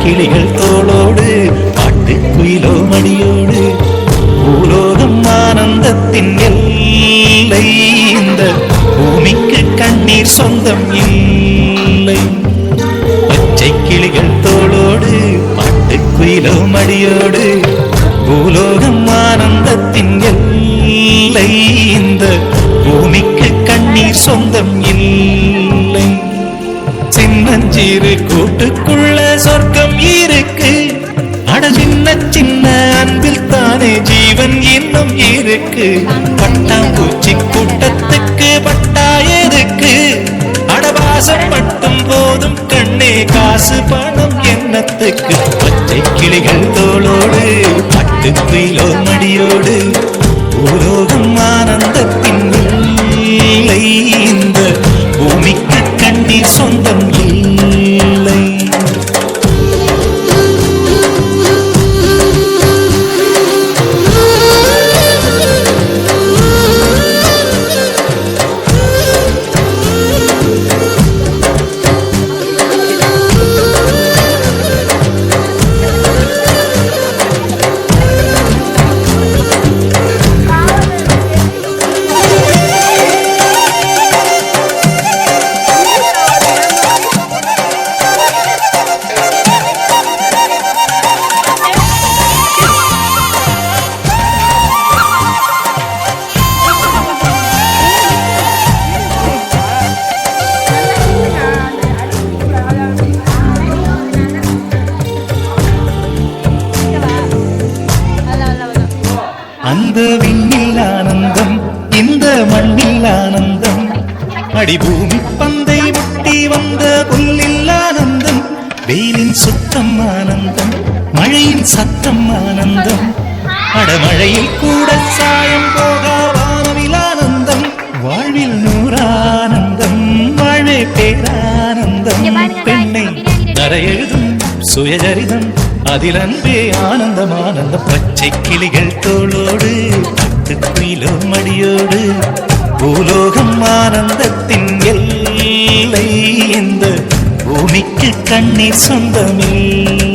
கிளிகள் தோளோடு பாட்டு குயிலோ மடியோடு பூலோகம் ஆனந்தத்தின் எல்லை இந்த பூமிக்கு கண்ணீர் சொந்தம் இல்லை. பச்சை கிளிகள் தோளோடு பாட்டு குயிலோ மடியோடு பூலோகம் ஆனந்தத்தின் எல்லை இந்த பூமிக்கு கண்ணீர் சொந்தம் இல்லை. சின்னஞ்சீரு கூட்டுக்குள்ள சொர்க்கம் இருக்கு. அட சின்ன சின்ன அன்பில் தானே ஜீவன் இன்னும் இருக்கு. பட்டாம்பூச்சி கூட்டத்துக்கு பட்டா எதுக்கு? அடவாசம் மட்டும் போதும் கண்ணே, காசு பணம் எண்ணத்துக்கு. பச்சை கிளிகள் தோளோடு பட்டு குயிலோ மடியோடு பூலோகம் ஆனந்தத்தின் இல்லை இந்த பூமிக்கு கண்ணீர் சொந்தம் இல்லை. அந்த விண்ணில் ஆனந்தம், இந்த மண்ணில் ஆனந்தம், அடிபூமி பந்தை முட்டி வந்த புல்லில் ஆனந்தம். வெயிலின் சுத்தம் ஆனந்தம், மழையின் சத்தம் ஆனந்தம், அடமழையில் கூட சாயம் போகா வானவில் ஆனந்தம். வாழ்வில் நூறானந்தம், வாழே பேரானந்தம். பெண்ணை தரையெழுதும் சுயஜரிதம், அதில் அன்பே ஆனந்தம் ஆனந்தம். பச்சை கிளிகள் தோளோடு பட்டு குயிலோ மடியோடு பூலோகம் ஆனந்தத்தின் எல்லை இந்த பூமிக்கு கண்ணீர் சொந்தமில்லை.